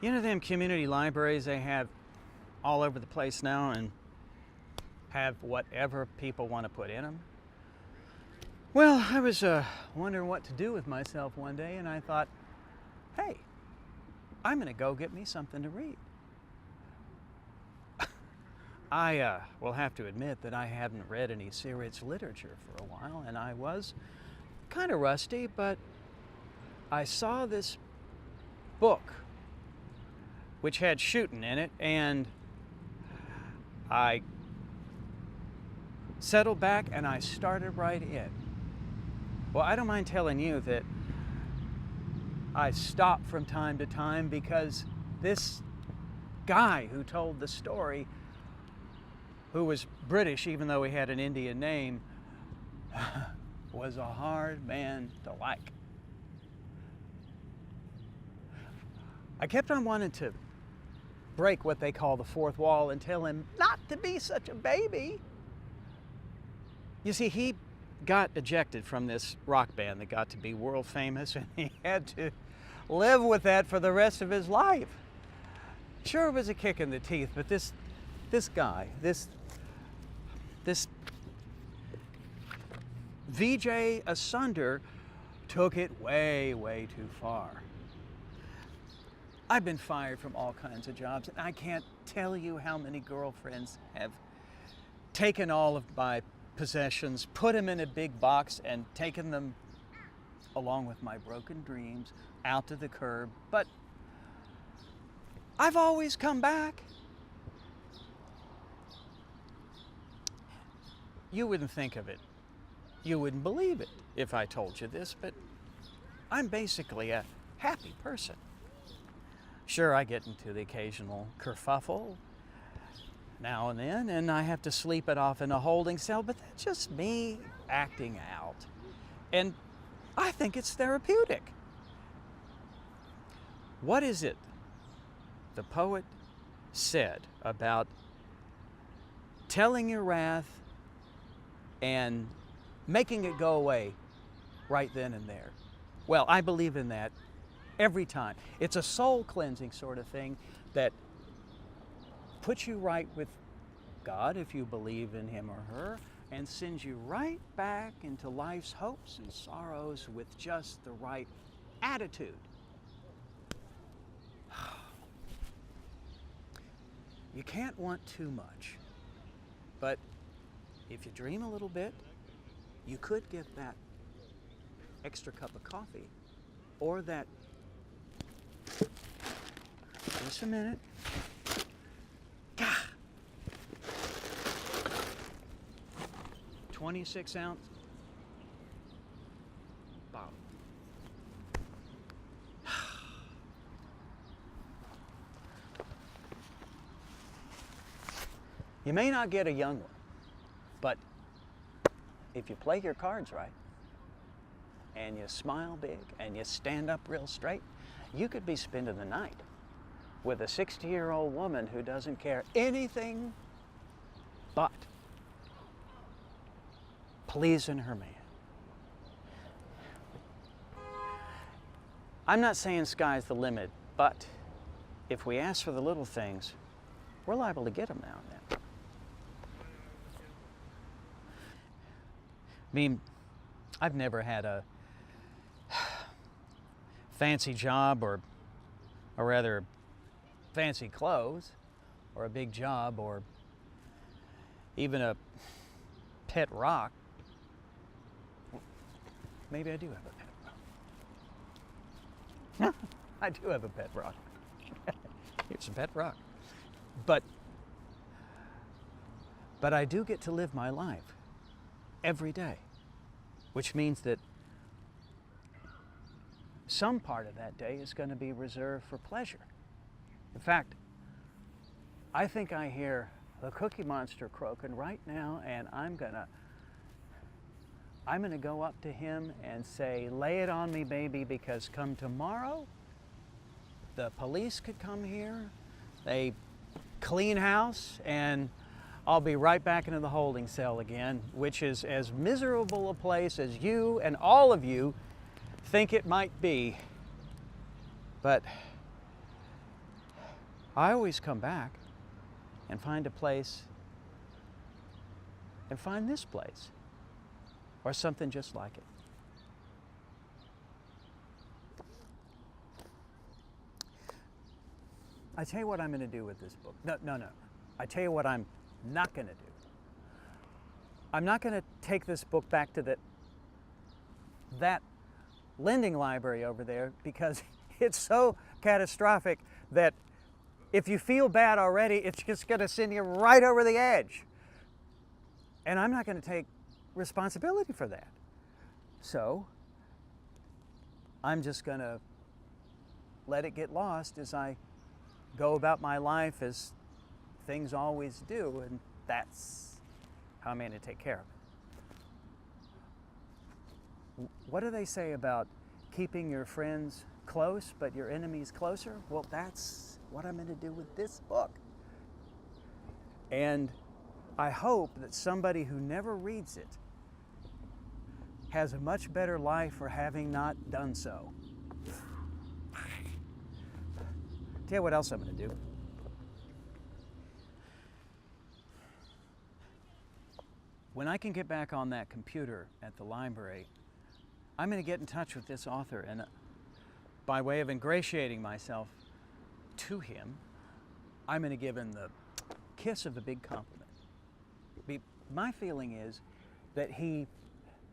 You know them community libraries they have all over the place now and have whatever people want to put in them? Well, I was wondering what to do with myself one day, and I thought, hey, I'm going to go get me something to read. I will have to admit that I haven't read any serious literature for a while, and I was kind of rusty, but I saw this book which had shooting in it, and I settled back and I started right in. Well, I don't mind telling you that I stop from time to time because this guy who told the story, who was British even though he had an Indian name, was a hard man to like. I kept on wanting to break what they call the fourth wall and tell him not to be such a baby. You see, he got ejected from this rock band that got to be world famous, and he had to live with that for the rest of his life. Sure, it was a kick in the teeth, but this guy, this VJ Asunder took it way, way too far. I've been fired from all kinds of jobs, and I can't tell you how many girlfriends have taken all of my possessions, put them in a big box, and taken them, along with my broken dreams, out to the curb. But I've always come back. You wouldn't think of it. You wouldn't believe it if I told you this, but I'm basically a happy person. Sure, I get into the occasional kerfuffle now and then, and I have to sleep it off in a holding cell, but that's just me acting out. And I think it's therapeutic. What is it the poet said about telling your wrath and making it go away right then and there? Well, I believe in that every time. It's a soul cleansing sort of thing that puts you right with God if you believe in Him or her, and sends you right back into life's hopes and sorrows with just the right attitude. You can't want too much, but if you dream a little bit, you could get that extra cup of coffee or that, just a minute, 26-ounce bottle. You may not get a young one, but if you play your cards right, and you smile big, and you stand up real straight, you could be spending the night with a 60-year-old woman who doesn't care anything but pleasing her man. I'm not saying sky's the limit, but if we ask for the little things, we're liable to get them now and then. I mean, I've never had a fancy job or rather fancy clothes or a big job or even a pet rock. Maybe I do have a pet rock. I do have a pet rock. It's a pet rock. But I do get to live my life every day, which means that some part of that day is going to be reserved for pleasure. In fact, I think I hear the Cookie Monster croaking right now, and I'm gonna go up to him and say, lay it on me, baby, because come tomorrow, the police could come here, they clean house, and I'll be right back into the holding cell again, which is as miserable a place as you and all of you think it might be. But I always come back and find a place and find this place or something just like it. I tell you what I'm going to do with this book. No. I tell you what I'm not going to do. I'm not going to take this book back to that lending library over there because it's so catastrophic that if you feel bad already, it's just going to send you right over the edge. And I'm not going to take responsibility for that. So I'm just going to let it get lost as I go about my life as things always do, and that's how I'm going to take care of it. What do they say about keeping your friends close but your enemies closer? Well, that's what I'm going to do with this book. And I hope that somebody who never reads it has a much better life for having not done so. Tell you what else I'm going to do. When I can get back on that computer at the library, I'm going to get in touch with this author, and by way of ingratiating myself to him, I'm going to give him the kiss of a big compliment. My feeling is that he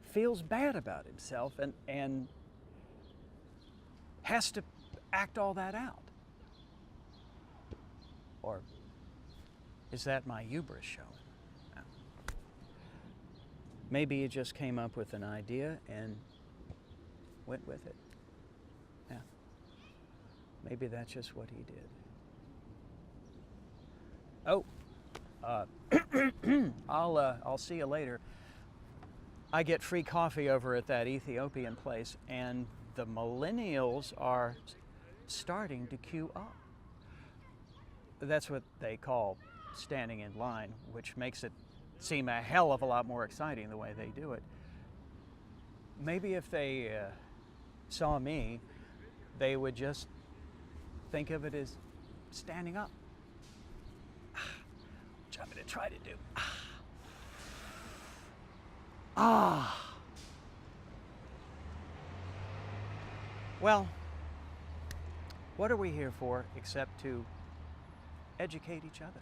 feels bad about himself and has to act all that out. Or is that my hubris showing? No. Maybe he just came up with an idea and went with it. Yeah. Maybe that's just what he did. Oh, I'll see you later. I get free coffee over at that Ethiopian place, and the millennials are starting to queue up. That's what they call standing in line, which makes it seem a hell of a lot more exciting the way they do it. Maybe if they saw me, they would just think of it as standing up. Which I'm going to try to do. Well, what are we here for except to educate each other?